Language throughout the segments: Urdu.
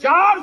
4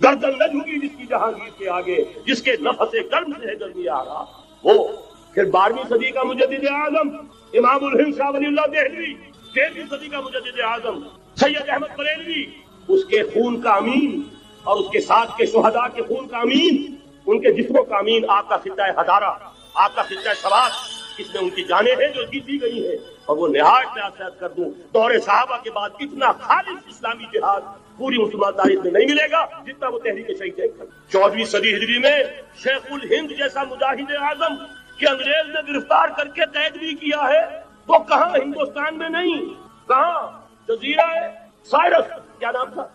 گردن نہ جھکی جس کی جہانگیر کے آگے، جس کے نفس گرم سے ہے گرمی آ رہا وہ۔ پھر 12ویں صدی کا مجدد اعظم امام الہند شاہ ولی اللہ دہلوی، 13ویں صدی کا مجدد اعظم سید احمد بریلوی، اس کے خون کا امین اور اس کے ساتھ کے شہداء کے خون کا امین، ان کے جسموں کا امین، آپ کا خطہ ہزارہ، آپ کا خطہ سوات، اس میں ان کی جانیں ہیں جو جیتی گئی ہیں۔ اور وہ نہایت میں عرض کر دوں، دور صحابہ کے بعد اتنا خالص اسلامی جہاد پوری مسلمان تاریخ میں نہیں ملے گا جتنا وہ تحریک شہید ہے۔ 14ویں صدی ہجری میں شیخ الہند جیسا مجاہد اعظم کہ انگریز نے گرفتار کر کے قید بھی کیا ہے، وہ کہاں؟ ہندوستان میں نہیں، کہاں؟ جزیرہ سائرس، کیا نام تھا؟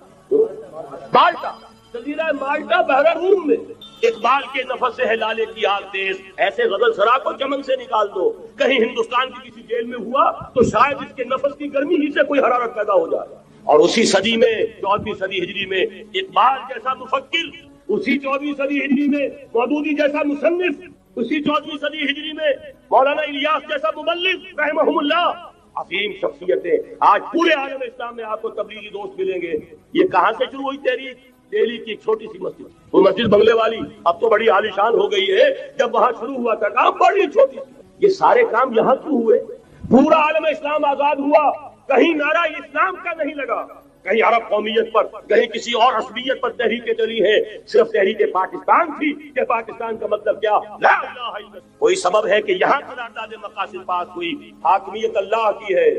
مالٹا، جزیرہ مالٹا بحر روم میں۔ اقبال کے نفس سے ہے لالے کی آگ تیز، ایسے غزل سرا کو چمن سے نکال دو، کہیں ہندوستان کی کسی جیل میں ہوا تو شاید اس کے نفس کی گرمی ہی سے کوئی حرارت پیدا ہو جائے۔ اور اسی صدی میں 14ویں صدی ہجری میں اقبال جیسا مفکر، اسی 14ویں صدی ہجری میں مودودی جیسا مصنف، اسی 14ویں صدی ہجری میں مولانا الیاس جیسا مبلغ رحمہم اللہ، عظیم شخصیتیں آج پورے عالم اسلام میں آپ کو تبلیغی دوست ملیں گے۔ یہ کہاں سے شروع ہوئی تحریک؟ دہلی کی ایک چھوٹی سی مسجد، وہ مسجد بنگلے والی اب تو بڑی عالیشان ہو گئی ہے، جب وہاں شروع ہوا تھا کام بڑی چھوٹی سی۔ یہ سارے کام یہاں کیوں ہوئے؟ پورا عالم اسلام آزاد ہوا، کہیں نعرہ اسلام کا نہیں لگا، کہیں عرب قومیت پر، کہیں کسی اور عصبیت پر تحریکیں چلی ہیں، صرف تحریک پاکستان تھی کہ پاکستان کا مطلب کیا؟ لا الہ الا اللہ۔ کوئی سبب ہے کہ یہاں قرارداد مقاصد پاس ہوئی، حاکمیت اللہ کی ہے،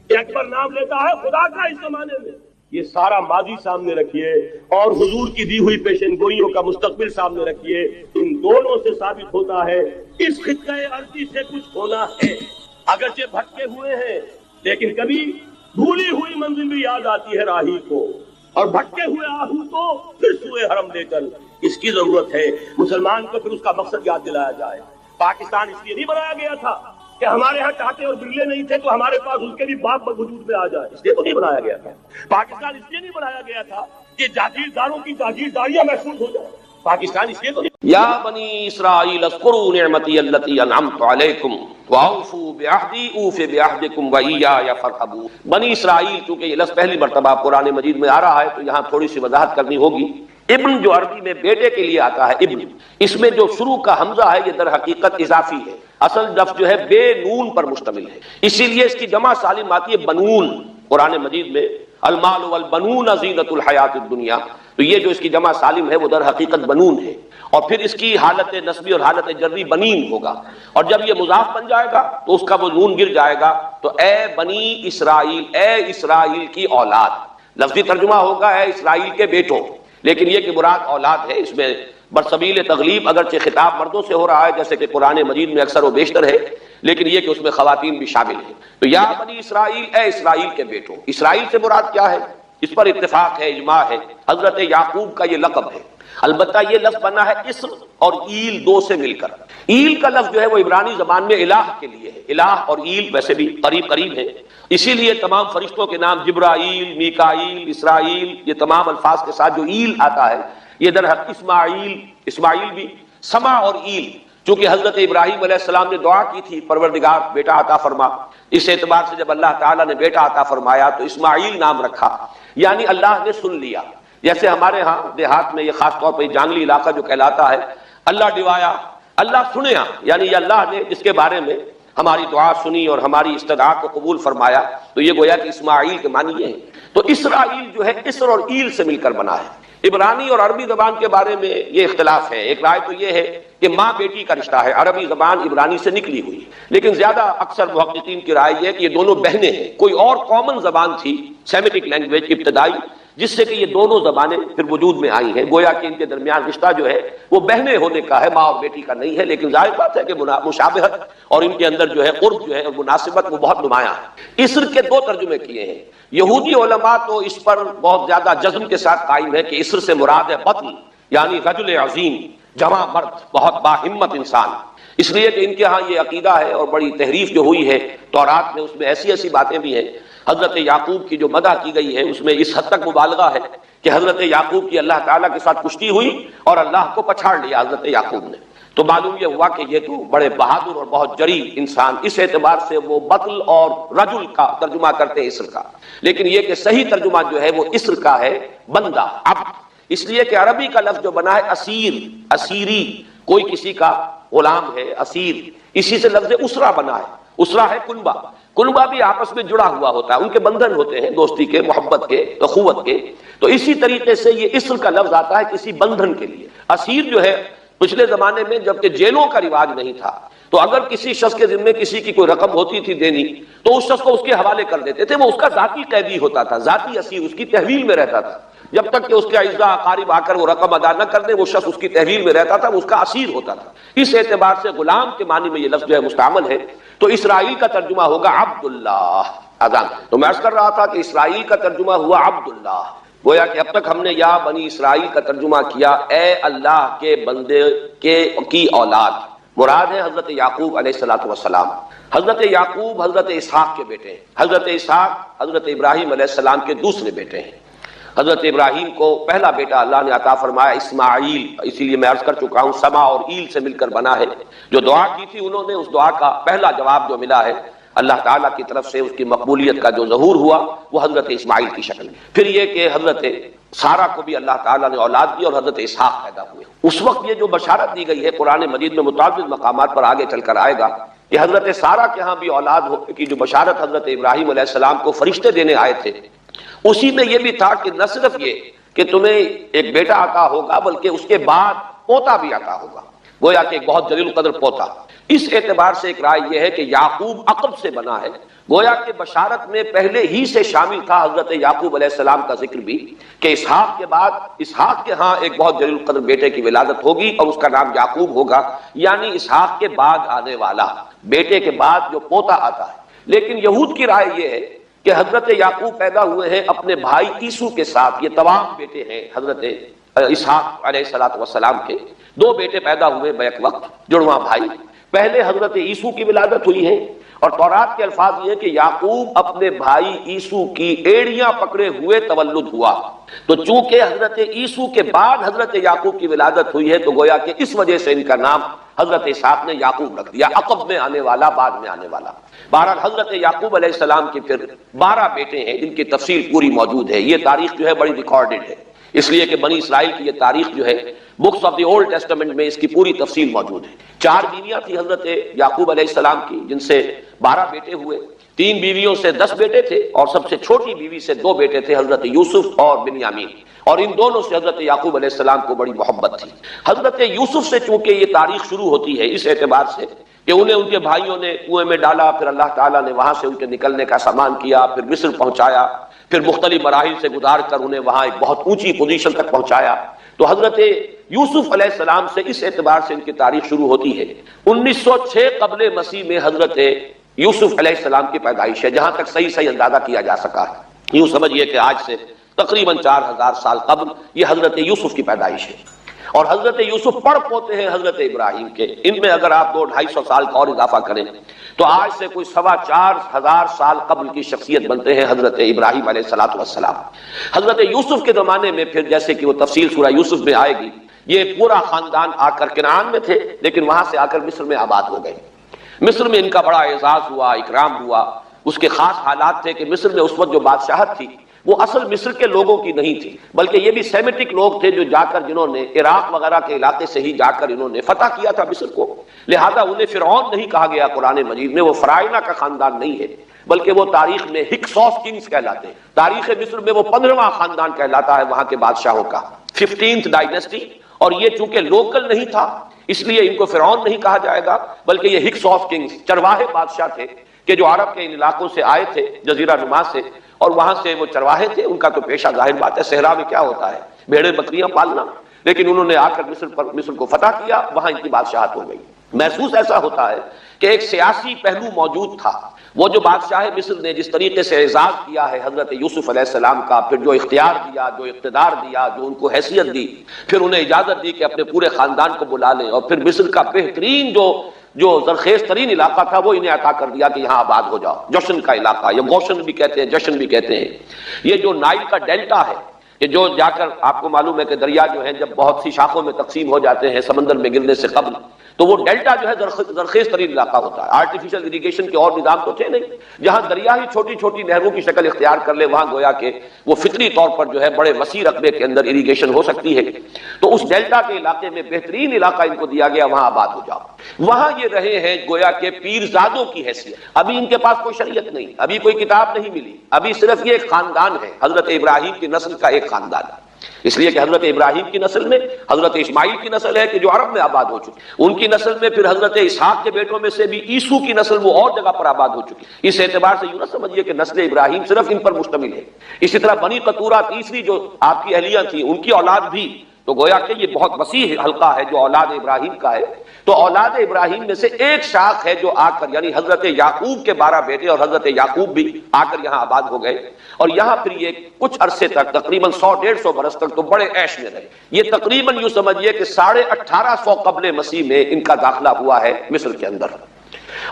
کہ اکبر نام لیتا ہے خدا کا اس زمانے میں۔ یہ سارا ماضی سامنے رکھیے اور حضور کی دی ہوئی پیشن گوئیوں کا مستقبل سامنے رکھیے، ان دونوں سے ثابت ہوتا ہے اس خطہ ارضی سے کچھ ہونا ہے۔ اگرچہ بھٹکے ہوئے ہیں لیکن کبھی بھولی ہوئی منزل بھی یاد آتی ہے راہی کو، اور بھٹکے ہوئے آہو کو پھر سوئے حرم لے کر، اس کی ضرورت ہے مسلمان کو پھر اس کا مقصد یاد دلایا جائے۔ پاکستان اس لیے نہیں بنایا گیا تھا کہ ہمارے ہاں ٹاٹے اور برلے نہیں تھے تو ہمارے پاس اس کے بھی باپ وجود میں آ جائے، اس لیے تو نہیں بنایا گیا تھا۔ پاکستان اس لیے نہیں بنایا گیا تھا کہ جاگیرداروں کی جاگیرداریاں محفوظ ہو جائیں، پاکستان اس لیے تو نہیں۔ یا بنی اسرائیل اذکروا نعمتی التی انعمت علیکم واوفوا بعہدی اوف بعہدکم وایای فارہبون۔ بنی اسرائیل، چونکہ یہ لفظ پہلی مرتبہ قرآن مجید میں آ رہا ہے تو یہاں تھوڑی سی وضاحت کرنی ہوگی۔ ابن جو عربی میں بیٹے کے لیے آتا ہے ابن، اس میں جو شروع کا حمزہ ہے یہ در حقیقت اضافی ہے، اصل لفظ جو ہے بے نون پر مشتمل ہے، اسی لیے اس کی جمع سالم آتی ہے بنون۔ قرآن مجید میں المال والبنون زینت الحیات الدنیا، تو یہ جو اس کی جمع سالم ہے وہ در حقیقت بنون ہے، اور پھر اس کی حالت نسبی اور حالت جری بنین ہوگا، اور جب یہ مضاف بن جائے گا تو اس کا وہ نون گر جائے گا، تو اے بنی اسرائیل، اے اسرائیل کی اولاد۔ لفظی ترجمہ ہوگا اے اسرائیل کے بیٹوں، لیکن یہ کہ مراد اولاد ہے، اس میں برسبیل تغلیب اگرچہ خطاب مردوں سے ہو رہا ہے جیسے کہ قرآن مجید میں اکثر و بیشتر ہے، لیکن یہ کہ اس میں خواتین بھی شامل ہیں۔ تو یا بنی اسرائیل، اے اسرائیل کے بیٹوں، اسرائیل سے مراد کیا ہے؟ اس پر اتفاق ہے، اجماع ہے، حضرت یعقوب کا یہ لقب ہے۔ البتہ یہ لفظ بنا ہے اسر اور ایل دو سے مل کر۔ ایل کا لفظ جو ہے وہ عبرانی زبان میں الہ کے لیے ہے، الہ اور ایل ویسے بھی قریب قریب ہیں، اسی لیے تمام فرشتوں کے نام جبرائیل، میکائیل، اسرائیل، یہ تمام الفاظ کے ساتھ جو ایل آتا ہے یہ در حق اسماعیل بھی، سما اور ایل، چونکہ حضرت ابراہیم علیہ السلام نے دعا کی تھی پروردگار بیٹا عطا فرما، اس اعتبار سے جب اللہ تعالیٰ نے بیٹا عطا فرمایا تو اسماعیل نام رکھا، یعنی اللہ نے سن لیا۔ جیسے ہمارے ہاں دیہات میں یہ خاص طور پر جانگلی علاقہ جو کہلاتا ہے، اللہ ڈوایا، اللہ سنیا، یعنی یہ اللہ نے جس کے بارے میں ہماری دعا سنی اور ہماری استدعا کو قبول فرمایا، تو یہ گویا کہ اسماعیل کے معنی یہ ہے۔ تو اسرائیل جو ہے اسر اور ایل سے مل کر بنا ہے۔ عبرانی اور عربی زبان کے بارے میں یہ اختلاف ہے، ایک رائے تو یہ ہے کہ ماں بیٹی کا رشتہ ہے، عربی زبان عبرانی سے نکلی ہوئی، لیکن زیادہ اکثر محققین کی رائے یہ ہے کہ یہ دونوں بہنیں ہیں، کوئی اور کامن زبان تھی سیمیٹک لینگویج ابتدائی جس سے کہ یہ دونوں زبانیں پھر وجود میں آئی ہیں، گویا کہ ان کے درمیان رشتہ جو ہے وہ بہنیں ہونے کا ہے، ماں اور بیٹی کا نہیں ہے، لیکن ظاہر بات ہے کہ مشابہت اور ان کے اندر جو ہے قرب جو ہے اور مناسبت وہ بہت نمایاں ہے۔ اسر کے دو ترجمے کیے ہیں، یہودی علماء تو اس پر بہت زیادہ جزم کے ساتھ قائم ہے کہ اسر سے مراد ہے بطن، یعنی رجل عظیم، جواں مرد، بہت باہمت انسان، اس لیے کہ ان کے ہاں یہ عقیدہ ہے اور بڑی تحریف جو ہوئی ہے تورات میں، اس میں ایسی ایسی باتیں بھی ہیں۔ حضرت یعقوب کی جو مدح کی گئی ہے اس میں اس حد تک مبالغہ ہے کہ حضرت یعقوب کی اللہ تعالیٰ کے ساتھ کشتی ہوئی اور اللہ کو پچھاڑ لیا حضرت یعقوب نے، تو معلوم یہ ہوا کہ یہ تو بڑے بہادر اور بہت جری انسان، اس اعتبار سے وہ بطل اور رجل کا ترجمہ کرتے ہیں اسر کا، لیکن یہ کہ صحیح ترجمہ جو ہے وہ اسر کا ہے بندہ، عبد، اس لیے کہ عربی کا لفظ جو بنا ہے اسیر، اسیری، کوئی کسی کا غلام ہے، اسیر، اسی سے لفظ اسرہ بنا ہے۔ اسرہ ہے کنبہ، کنبہ بھی آپس میں جڑا ہوا ہوتا ہے، ان کے بندھن ہوتے ہیں دوستی کے، محبت کے، اخوت کے۔ تو اسی طریقے سے یہ اسر کا لفظ آتا ہے کسی بندھن کے لیے۔ اسیر جو ہے پچھلے زمانے میں جبکہ جیلوں کا رواج نہیں تھا، تو اگر کسی شخص کے ذمے کسی کی کوئی رقم ہوتی تھی دینی تو اس شخص کو اس کے حوالے کر دیتے تھے، وہ اس کا ذاتی قیدی ہوتا تھا، ذاتی اسیر، اس کی تحویل میں رہتا تھا، جب تک کہ اس کے اعزاء اقارب آ کر وہ رقم ادا نہ کر دیں وہ شخص اس کی تحویل میں رہتا تھا، وہ اس کا اسیر ہوتا تھا۔ اس اعتبار سے غلام کے معنی میں یہ لفظ جو ہے مستعمل ہے۔ تو اسرائیل کا ترجمہ ہوگا عبداللہ۔ اذان تو میں عرض کر رہا تھا کہ اسرائیل کا ترجمہ ہوا عبداللہ، گویا کہ اب تک ہم نے یا بنی اسرائیل کا ترجمہ کیا اے اللہ کے بندے کی اولاد، مراد ہے حضرت یعقوب علیہ الصلوۃ والسلام۔ حضرت یعقوب حضرت اسحاق کے بیٹے ہیں، حضرت اسحاق حضرت ابراہیم علیہ السلام کے دوسرے بیٹے ہیں۔ حضرت ابراہیم کو پہلا بیٹا اللہ نے عطا فرمایا اسماعیل، اسی لیے میں عرض کر چکا ہوں سما اور ایل سے مل کر بنا ہے۔ جو دعا کی تھی انہوں نے، اس دعا کا پہلا جواب جو ملا ہے اللہ تعالیٰ کی طرف سے، اس کی مقبولیت کا جو ظہور ہوا وہ حضرت اسماعیل کی شکل میں۔ پھر یہ کہ حضرت سارہ کو بھی اللہ تعالیٰ نے اولاد دی اور حضرت اسحاق پیدا ہوئے۔ اس وقت یہ جو بشارت دی گئی ہے قرآن مجید میں متعدد مقامات پر آگے چل کر آئے گا کہ حضرت سارہ کے ہاں بھی اولاد ہونے کی جو بشارت حضرت ابراہیم علیہ السلام کو فرشتے دینے آئے تھے، اسی میں یہ بھی تھا کہ نہ صرف یہ کہ تمہیں ایک بیٹا عطا ہوگا بلکہ اس کے بعد پوتا بھی عطا ہوگا، گویا کہ ایک بہت جلیل القدر پوتا۔ اس اعتبار سے ایک رائے یہ ہے کہ یعقوب عقب سے بنا ہے، گویا کہ بشارت میں پہلے ہی سے شامل تھا حضرت یعقوب علیہ السلام کا ذکر بھی کہ اسحاق کے بعد اسحاق کے ہاں ایک بہت جلیل القدر بیٹے کی ولادت ہوگی اور اس کا نام یعقوب ہوگا، یعنی اسحاق کے بعد آنے والا، بیٹے کے بعد جو پوتا آتا ہے۔ لیکن یہود کی رائے یہ ہے کہ حضرت یعقوب پیدا ہوئے ہیں اپنے بھائی عیسو کے ساتھ، یہ تمام بیٹے ہیں حضرت اسحاق علیہ الصلوۃ والسلام کے، دو بیٹے پیدا ہوئے بیک وقت، جڑواں بھائی۔ پہلے حضرت عیسو کی ولادت ہوئی ہے اور تورات کے الفاظ یہ ہیں کہ یعقوب اپنے بھائی عیسو کی ایڑیاں پکڑے ہوئے تولد ہوا۔ تو چونکہ حضرت عیسو کے بعد حضرت یعقوب کی ولادت ہوئی ہے تو گویا کہ اس وجہ سے ان کا نام حضرت اسحاق نے یعقوب رکھ دیا، عقب میں آنے والا، بعد میں آنے والا۔ بہرحال حضرت یعقوب علیہ السلام کے پھر 12 بیٹے ہیں جن کی تفصیل پوری موجود ہے۔ یہ تاریخ جو ہے بڑی ریکارڈڈ ہے، اس لیے کہ بنی اسرائیل کی یہ تاریخ جو ہے books of the old testament میں اس کی پوری تفصیل موجود ہے۔ 4 بیویاں تھیں حضرت یعقوب علیہ السلام کی جن سے 12 بیٹے ہوئے، 3 بیویوں سے 10 بیٹے تھے اور سب سے چھوٹی بیوی سے 2 بیٹے تھے حضرت یوسف اور بنیامین، اور ان دونوں سے حضرت یعقوب علیہ السلام کو بڑی محبت تھی۔ حضرت یوسف سے چونکہ یہ تاریخ شروع ہوتی ہے اس اعتبار سے کہ انہیں ان کے بھائیوں نے کنویں میں ڈالا، پھر اللہ تعالیٰ نے وہاں سے ان کے نکلنے کا سامان کیا، پھر مصر پہنچایا، پھر مختلف مراحل سے گزار کر انہیں وہاں ایک بہت اونچی پوزیشن تک پہنچایا۔ تو حضرت یوسف علیہ السلام سے اس اعتبار سے ان کی تاریخ شروع ہوتی ہے۔ 1906 قبل مسیح میں حضرت یوسف علیہ السلام کی پیدائش ہے، جہاں تک صحیح اندازہ کیا جا سکا ہے۔ یوں سمجھیے کہ آج سے تقریباً 4000 سال قبل یہ حضرت یوسف کی پیدائش ہے، اور حضرت یوسف پڑ پوتے ہیں حضرت ابراہیم کے۔ ان میں اگر آپ 200-250 سال کا اور اضافہ کریں تو آج سے کوئی 4,2500 سال قبل کی شخصیت بنتے ہیں حضرت ابراہیم علیہ الصلوۃ والسلام۔ حضرت یوسف کے زمانے میں پھر جیسے کہ وہ تفصیل سورہ یوسف میں آئے گی، یہ پورا خاندان آ کر کنعان میں تھے لیکن وہاں سے آ کر مصر میں آباد ہو گئے۔ مصر میں ان کا بڑا اعزاز ہوا، اکرام ہوا۔ اس کے خاص حالات تھے کہ مصر میں اس وقت جو بادشاہت تھی وہ اصل مصر کے لوگوں کی نہیں تھی، بلکہ یہ بھی سیمیٹک لوگ تھے جو جا کر جنہوں نے عراق وغیرہ کے علاقے سے ہی جا کر انہوں نے فتح کیا تھا مصر کو، لہذا انہیں فرعون نہیں کہا گیا قرآن مجید میں، وہ فرائنہ کا خاندان نہیں ہے بلکہ وہ تاریخ میں ہکسوس کنگز کہلاتے ہیں۔ تاریخ مصر میں وہ 15واں خاندان کہلاتا ہے وہاں کے بادشاہوں کا، 15th ڈائنیسٹی، اور یہ چونکہ لوکل نہیں تھا اس لیے ان کو فرعون نہیں کہا جائے گا بلکہ یہ ہکسوس کنگز چرواہے بادشاہ تھے کہ جو عرب کے ان علاقوں سے آئے تھے جزیرہ نما سے، اور وہاں سے وہ چرواہے تھے۔ ان کا تو پیشہ ظاہر بات ہے صحرا میں کیا ہوتا ہے، بھیڑیں بکریاں پالنا، لیکن انہوں نے آ کر مصر کو فتح کیا، وہاں ان کی بادشاہت ہو گئی۔ محسوس ایسا ہوتا ہے کہ ایک سیاسی پہلو موجود تھا۔ وہ جو بادشاہ مصر نے جس طریقے سے اعزاز کیا ہے حضرت یوسف علیہ السلام کا، پھر جو اختیار دیا، جو اقتدار دیا، جو ان کو حیثیت دی، پھر انہیں اجازت دی کہ اپنے پورے خاندان کو بلا لیں، اور پھر مصر کا بہترین جو زرخیز ترین علاقہ تھا وہ انہیں عطا کر دیا کہ یہاں آباد ہو جاؤ۔ جوشن کا علاقہ، یا گوشن بھی کہتے ہیں، جشن بھی کہتے ہیں، یہ جو نائل کا ڈیلٹا ہے، کہ جو جا کر آپ کو معلوم ہے کہ دریا جو ہے جب بہت سی شاخوں میں تقسیم ہو جاتے ہیں سمندر میں گرنے سے قبل، تو وہ ڈیلٹا جو ہے زرخیز ترین علاقہ ہوتا ہے. آرٹیفیشل اریگیشن کے اور نظام تو تھے نہیں. جہاں دریا ہی چھوٹی چھوٹی نہروں کی شکل اختیار کر لے وہاں گویا کہ وہ فطری طور پر جو ہے بڑے وسیع رقبے کے اندر اریگیشن ہو سکتی ہے. تو اس ڈیلٹا کے علاقے میں بہترین علاقہ ان کو دیا گیا، وہاں آباد ہو جاؤ. وہاں یہ رہے ہیں گویا کہ پیرزادوں کی حیثیت. ابھی ان کے پاس کوئی شریعت نہیں، ابھی کوئی کتاب نہیں ملی، ابھی صرف یہ ایک خاندان ہے، حضرت ابراہیم کی نسل کا ایک خاندان ہے. اس لیے کہ حضرت ابراہیم کی نسل میں حضرت اسماعیل کی نسل ہے کہ جو عرب میں آباد ہو چکی، ان کی نسل میں پھر حضرت اسحاق کے بیٹوں میں سے بھی عیسو کی نسل وہ اور جگہ پر آباد ہو چکی. اس اعتبار سے یوں نہ سمجھیے کہ نسل ابراہیم صرف ان پر مشتمل ہے. اسی طرح بنی قطورہ تیسری جو آپ کی اہلیہ تھی، ان کی اولاد بھی، تو گویا کہ یہ بہت وسیع حلقہ ہے جو اولاد ابراہیم کا ہے. تو اولاد ابراہیم میں سے ایک شاخ ہے جو آ کر، یعنی حضرت یعقوب کے 12 بیٹے اور حضرت یعقوب بھی آ کر یہاں آباد ہو گئے. اور یہاں پھر یہ کچھ عرصے تک تقریباً 100-150 برس تک تو بڑے عیش میں رہے. یہ تقریباً یوں سمجھیے کہ 1850 قبل مسیح میں ان کا داخلہ ہوا ہے مصر کے اندر،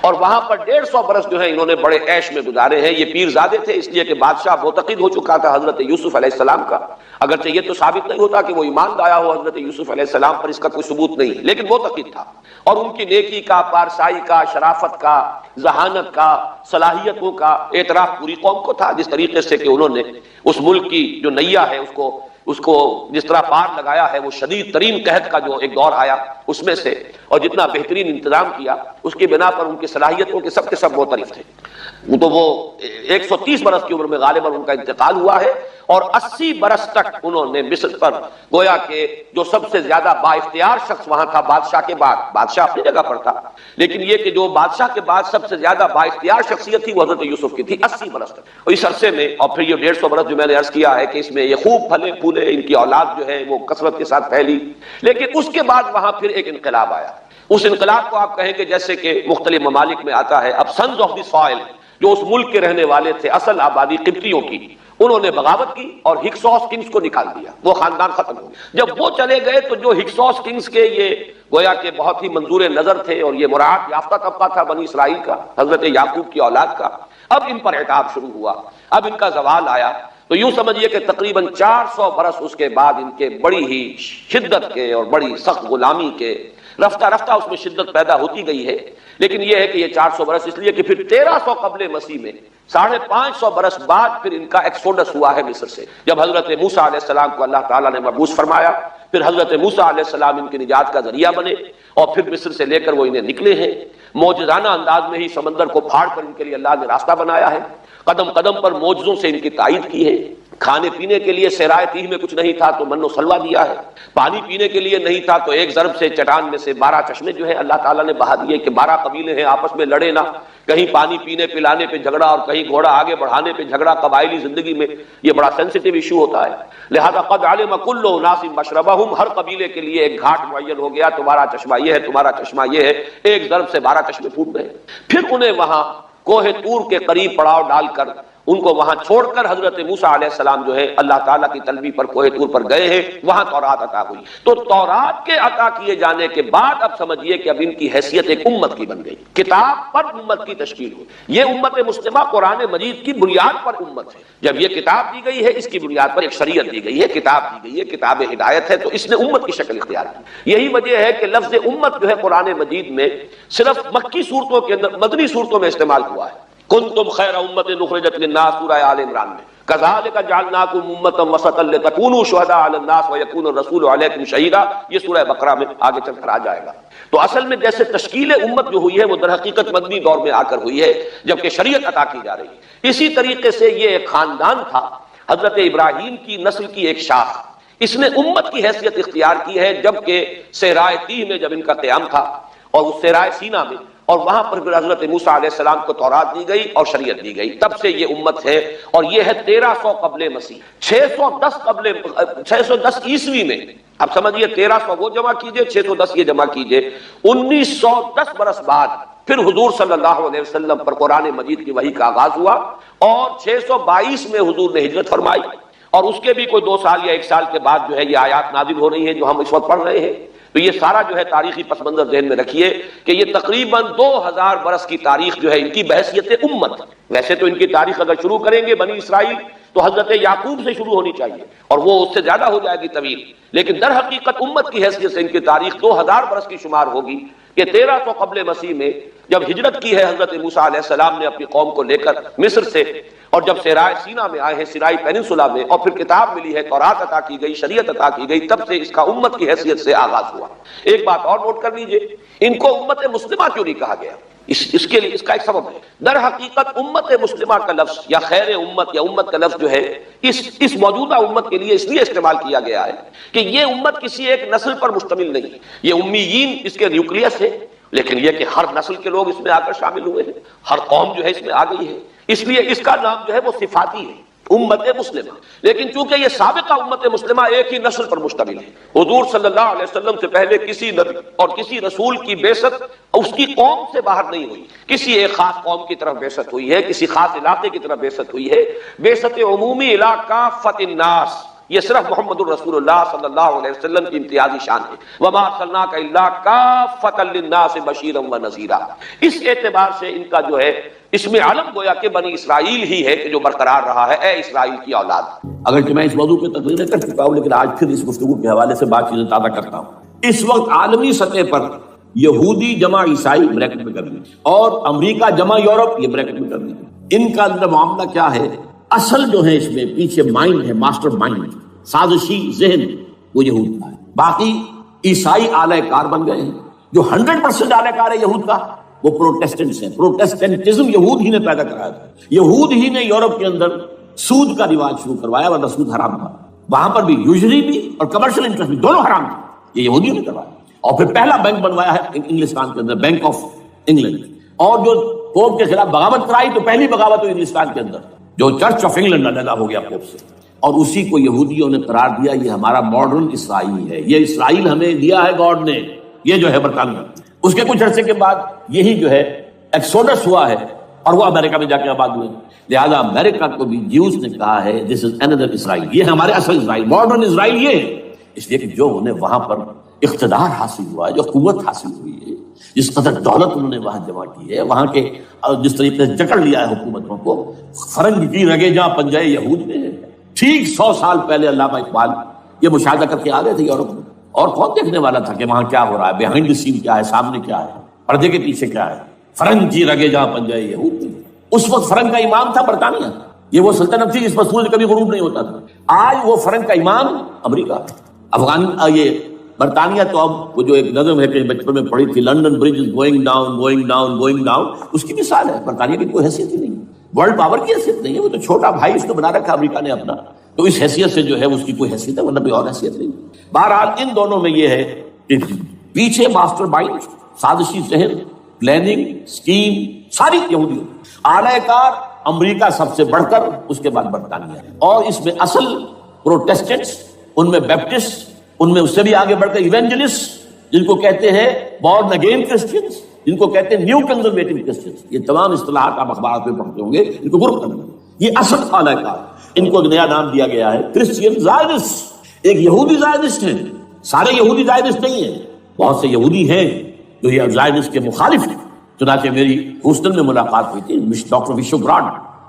اور وہاں پر 150 برس جو ہے انہوں نے بڑے عیش میں گزارے ہیں. یہ پیرزادے تھے اس لیے کہ بادشاہ معتقد ہو چکا تھا حضرت یوسف علیہ السلام کا. اگرچہ یہ تو ثابت نہیں ہوتا کہ وہ ایمان لایا ہو حضرت یوسف علیہ السلام پر، اس کا کوئی ثبوت نہیں، لیکن معتقد تھا. اور ان کی نیکی کا، پارسائی کا، شرافت کا، ذہانت کا، صلاحیتوں کا اعتراف پوری قوم کو تھا. جس طریقے سے کہ انہوں نے اس ملک کی جو نیا ہے اس کو جس طرح پار لگایا ہے، وہ شدید ترین قحط کا جو ایک دور آیا اس میں سے، اور جتنا بہترین انتظام کیا اس کی بنا پر ان کی صلاحیتوں کے سب معترف تھے. تو وہ 130 برس کی عمر میں غالباً ان کا انتقال ہوا ہے، اور 80 برس تک انہوں نے مصر پر گویا کہ جو سب سے زیادہ با اختیار شخص وہاں تھا بادشاہ کے بعد، بادشاہ اپنی جگہ پر تھا لیکن یہ کہ جو بادشاہ کے بعد سب سے زیادہ با اختیار شخصیت تھی وہ حضرت یوسف کی تھی 80 برس تک. اور اس عرصے میں، اور پھر یہ 150 برس جو میں نے عرض کیا ہے کہ اس میں یہ خوب پھلے پھولے، ان کی اولاد جو ہے وہ کثرت کے ساتھ پھیلی. لیکن اس کے بعد وہاں پھر ایک انقلاب آیا. اس انقلاب کو آپ کہیں کہ جیسے کہ مختلف ممالک میں آتا ہے، اب سنز آف دی سوائل جو اس ملک کے رہنے والے تھے، اصل آبادی قبطیوں کی، انہوں نے بغاوت کی اور ہکسوس کنگز کو نکال دیا. وہ خاندان ختم ہو گیا. جب وہ چلے گئے تو جو ہکسوس کنگز کے یہ گویا کہ بہت ہی منظور نظر تھے اور یہ مراعات یافتہ طبقہ تھا بنی اسرائیل کا، حضرت یعقوب کی اولاد کا، اب ان پر عتاب شروع ہوا، اب ان کا زوال آیا. تو یوں سمجھیے کہ تقریباً 400 برس اس کے بعد ان کے بڑی ہی شدت کے اور بڑی سخت غلامی کے، رفتہ رفتہ اس میں شدت پیدا ہوتی گئی ہے. لیکن یہ ہے کہ یہ 400 برس اس لیے کہ پھر 1300 قبل مسیح میں 550 برس بعد پھر ان کا ایکسوڈس ہوا ہے مصر سے. جب حضرت موسیٰ علیہ السلام کو اللہ تعالیٰ نے مبعوث فرمایا، پھر حضرت موسیٰ علیہ السلام ان کی نجات کا ذریعہ بنے، اور پھر مصر سے لے کر وہ انہیں نکلے ہیں. معجزانہ انداز میں ہی سمندر کو پھاڑ کر ان کے لیے اللہ نے راستہ بنایا ہے. قدم قدم پر معجزوں سے ان کی تائید کی ہے. کھانے پینے کے لیے صحرائے تیہ میں کچھ نہیں تھا تو من و سلوہ دیا ہے. پانی پینے کے لیے نہیں تھا تو ایک ضرب سے چٹان میں سے 12 چشمے جو ہے اللہ تعالیٰ نے بہا دیے کہ 12 قبیلے ہیں آپس میں لڑے نہ، کہیں پانی پینے پلانے پہ جھگڑا اور کہیں گھوڑا آگے بڑھانے پہ جھگڑا. قبائلی زندگی میں یہ بڑا سینسیٹیو ایشو ہوتا ہے. لہذا قد علم کل اناس مشربہم، ہر قبیلے کے لیے ایک گھاٹ معین ہو گیا، تمہارا چشمہ یہ ہے، تمہارا چشمہ یہ ہے. ایک ضرب سے 12 چشمے پھوٹ گئے. پھر انہیں وہاں کوہ طور کے قریب پڑاؤ ڈال کر ان کو وہاں چھوڑ کر حضرت موسیٰ علیہ السلام جو ہے اللہ تعالیٰ کی طلبی پر کوہ طور پر گئے ہیں، وہاں تورات عطا ہوئی. تو تورات کے عطا کیے جانے کے بعد اب سمجھیے کہ اب ان کی حیثیت ایک امت کی بن گئی، کتاب پر امت کی تشکیل ہوئی. یہ امت مسلمہ قرآن مجید کی بنیاد پر امت ہے. جب یہ کتاب دی گئی ہے اس کی بنیاد پر ایک شریعت دی گئی ہے، کتاب دی گئی ہے، کتاب ہدایت ہے، تو اس نے امت کی شکل اختیار کی. یہی وجہ ہے کہ لفظ امت جو ہے قرآن مجید میں صرف مکی صورتوں کے اندر، مدنی صورتوں میں استعمال ہوا ہے. کنتم خیر امت اخرجت للناس، سورہ آل عمران میں، کذالک جعلناکم امۃ وسطا لتکونوا شہداء علی الناس ویکون الرسول علیکم شہیدا. یہ سورہ بقرہ میں آگے چل کر آ جائے گا. تو اصل میں جیسے تشکیل امت جو ہوئی ہے وہ در حقیقت مدنی دور میں آ کر ہوئی ہے جبکہ شریعت عطا کی جا رہی ہے. اسی طریقے سے یہ ایک خاندان تھا، حضرت ابراہیم کی نسل کی ایک شاخ، اس نے امت کی حیثیت اختیار کی ہے جبکہ صحرائے تیہ میں جب ان کا قیام تھا اور اس صحرائے سینا میں، اور وہاں پر پھر حضرت موسیٰ علیہ السلام کو تورات دی گئی اور شریعت دی گئی. تب سے یہ امت ہے، اور یہ ہے 1300 قبل مسیح. 610 عیسوی میں، اب سمجھیے 1300 وہ جمع کیجئے، 610 یہ جمع کیجئے، 1910 برس بعد پھر حضور صلی اللہ علیہ وسلم پر قرآن مجید کی وحی کا آغاز ہوا، اور 622 میں حضور نے ہجرت فرمائی، اور اس کے بھی کوئی 2 سال یا 1 سال کے بعد جو ہے یہ آیات نازل ہو رہی ہیں جو ہم اس وقت پڑھ رہے ہیں. تو یہ سارا جو ہے تاریخی پس منظر ذہن میں رکھیے کہ یہ تقریباً 2000 برس کی تاریخ جو ہے ان کی بحیثیت امت، ویسے تو ان کی تاریخ اگر شروع کریں گے بنی اسرائیل تو حضرت یعقوب سے شروع ہونی چاہیے اور وہ اس سے زیادہ ہو جائے گی طویل، لیکن در حقیقت امت کی حیثیت سے ان کی تاریخ 2000 برس کی شمار ہوگی کہ 1300 قبل مسیح میں جب ہجرت کی ہے حضرت موسیٰ علیہ السلام نے اپنی قوم کو لے کر مصر سے، اور جب صحرائے سینا میں آئے ہیں، سینائی پیننسولا میں، اور پھر کتاب ملی ہے، تورات عطا کی گئی، شریعت عطا کی گئی، تب سے اس کا امت کی حیثیت سے آغاز ہوا۔ ایک بات اور نوٹ کر لیجئے، ان کو امت مسلمہ کیوں نہیں کہا گیا؟ اس کے لیے اس کا ایک سبب ہے۔ در حقیقت امت مسلمہ کا لفظ یا خیر امت یا امت کا لفظ جو ہے اس موجودہ امت کے لیے اس لیے استعمال کیا گیا ہے کہ یہ امت کسی ایک نسل پر مشتمل نہیں، یہ امیین اس کے نیوکلیس ہے، لیکن یہ کہ ہر نسل کے لوگ اس میں آ کر شامل ہوئے ہیں، ہر قوم جو ہے اس میں آ گئی ہے، اس لیے اس کا نام جو ہے وہ صفاتی ہے، امت مسلمہ۔ لیکن چونکہ یہ سابقہ امت مسلمہ ایک ہی نسل پر مشتمل ہے، حضور صلی اللہ علیہ وسلم سے پہلے کسی نبی اور کسی رسول کی بعثت اس کی قوم سے باہر نہیں ہوئی، کسی ایک خاص قوم کی طرف بعثت ہوئی ہے، کسی خاص علاقے کی طرف بعثت ہوئی ہے۔ بعثت عمومی الی کافۃ الناس یہ صرف محمد الرسول اللہ صلی اللہ علیہ وسلم کی امتیازی شان ہے، وما ارسلناک الا کافۃ للناس بشیرا ونذیرا۔ اس اعتبار سے ان کا جو ہے اس میں عالم گویا کہ بنی اسرائیل ہی ہے کہ جو برقرار رہا ہے، اے اسرائیل کی اولاد۔ اگرچہ میں اس موضوع پہ تقریر کر چکا ہوں لیکن آج پھر اس گفتگو کے حوالے سے بات چیزیں تازہ کرتا ہوں۔ اس وقت عالمی سطح پر یہودی جمع عیسائی بریکٹ میں کر لیجیے اور امریکہ جمع یورپ یہ بریکٹ میں کر لیجیے، ان کا اندر معاملہ کیا ہے؟ اصل جو ہے اس میں پیچھے مائنڈ ہے، ماسٹر مائنڈ، سازشی ذہن وہ یہود کا ہے۔ باقی عیسائی آلہ کار بن گئے ہیں۔ جو 100% آلہ کار ہے یہود کا وہ پروٹیسٹنٹس ہیں۔ پروٹیسٹنٹزم یہود ہی نے پیدا کرایا تھا، یہود ہی نے یورپ کے اندر سود کا رواج شروع کروایا، ورنہ سود حرام تھا وہاں پر بھی، یوزری بھی اور کمرشل انٹرسٹ بھی دونوں حرام تھے، یہ یہودیوں نے کروایا۔ اور پھر پہلا بینک بنوایا ہے انگلستان کے اندر، بینک آف انگلینڈ، اور جو پوپ کے خلاف بغاوت کرائی تو پہلی بغاوت ہوئی انگلستان کے اندر، جو چرچ آف انگلینڈ علیحدہ ہو گیا پوپ سے، اور اسی کو یہودیوں نے قرار دیا یہ ہمارا ماڈرن اسرائیل ہے، یہ اسرائیل ہمیں دیا ہے گاڈ نے، یہ جو ہے برطانیہ۔ اس کے کچھ عرصے کے بعد یہی جو ہے ایکسوڈس ہوا ہے اور وہ امریکہ میں جا کے آباد ہوئے، لہذا امریکہ کو بھی جیوز نے کہا ہے دس از another اسرائیل، یہ ہمارے اصل اسرائیل، ماڈرن اسرائیل یہ ہے، اس لیے کہ جو انہیں وہاں پر اقتدار حاصل ہوا ہے، جو قوت حاصل ہوئی ہے، جس قدر دولت انہوں نے وہاں جمع کی ہے، وہاں کے جس طریقے سے جکڑ لیا ہے حکومتوں کو، فرنگ کی رگے جہاں پنجائے یہود میں ہے۔ ٹھیک 100 سال پہلے علامہ اقبال یہ مشاہدہ کر کے آ گئے تھے یورپ میں، اور کون دیکھنے والا تھا کہ وہاں کیا ہو رہا ہے، بیہائنڈ دی سین کیا ہے، سامنے کیا ہے، پردے کے پیچھے کیا ہے۔ فرنگ کی رگے جہاں پنجائے یہود میں، اس وقت فرنگ کا امام تھا برطانیہ، یہ وہ سلطنت تھی جس پر سورج کبھی غروب نہیں ہوتا تھا۔ آج وہ فرنگ کا امام امریکہ، یہ برطانیہ تو اب وہ جو ایک نظم ہے کہ بچپن میں پڑھی تھی، London bridge is going down going down going down, اس کی مثال ہے۔ برطانیہ کی کوئی حیثیت ہی نہیں، ورلڈ پاور کی حیثیت نہیں ہے، وہ تو چھوٹا بھائی اس کو بنا رکھا امریکہ نے اپنا، تو اس حیثیت سے جو ہے اس کی کوئی حیثیت ہے، ورنہ کوئی اور حیثیت نہیں۔ بہرحال ان دونوں میں یہ ہے کہ پیچھے ماسٹر مائنڈ، سازشی ذہن، پلاننگ، اسکیم ساری یہودیوں، اعلی کار امریکہ سب سے بڑھ کر، اس کے بعد برطانیہ، اور اس میں اصل پروٹیسٹنٹس، ان میں بیپٹسٹ، ان میں اس سے بھی آگے بڑھ کر ایونجلسٹ، جن کو کہتے ہیں بورن اگین کرسچنز، جن کو کہتے ہیں نیو کنزرویٹو کرسچنز، یہ تمام اصطلاحات آپ اخبارات میں پڑھتے ہوں گے، ان کو غور کرنا، یہ اصل اعلی کار، ان کو ایک نیا نام دیا گیا ہے کرسچین زائونسٹ۔ ایک یہودی زائونسٹ ہیں، سارے یہودی زائونسٹ نہیں ہیں، بہت سے یہودی ہیں جو یہ زائونسٹ کے مخالف ہیں۔ چنانچہ میری ہیوسٹن میں ملاقات ہوئی تھی ڈاکٹر وشو براڈ،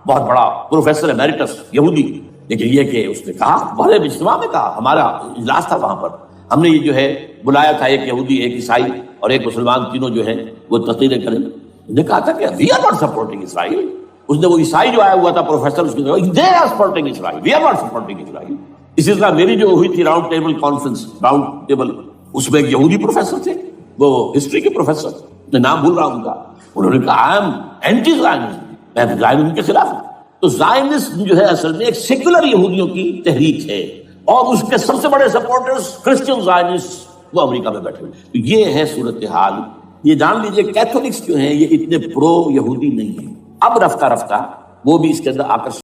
بہت بڑا پروفیسر ایمیریٹس یہودی، لیکن یہ کہ اس نے کہا، بڑے اجتماع میں کہا، ہمارا اجلاس تھا وہاں پر، ہم نے یہ جو ہے بلایا تھا، ایک یہودی، ایک عیسائی اور ایک مسلمان، تینوں جو ہیں وہ تقریریں کریں۔ انہوں نے کہا تھا کہ وی آر ناٹ سپورٹنگ اسرائیل۔ اس نے وہ عیسائی جو آیا ہوا تھا پروفیسر، اس نے they are supporting Israel, we are not supporting Israel. اسی طرح میری جو ہوئی تھی round table conference, round table, اس میں ایک یہودی پروفیسر تھے، وہ ہسٹری کے پروفیسر، میں نام بھول رہا ہوں ان کا، انہوں نے کہا آئی ایم اینٹی زائنسٹ، میں زائنسٹ کے خلاف ہوں۔ تو زائنسٹ جو ہے اصل میں ایک سیکولر یہودیوں کی تحریک ہے، اور اس کے سب سے بڑے سپورٹرز کرسچین زائنسٹ وہ امریکہ میں بیٹھے ہوئے۔ تو یہ ہے صورتحال۔ یہ جان لیجئے کیتھولکس جو ہیں یہ اتنے پرو یہودی نہیں ہیں، اب رفتہ رفتہ وہ بھی اس کے اندر آ کر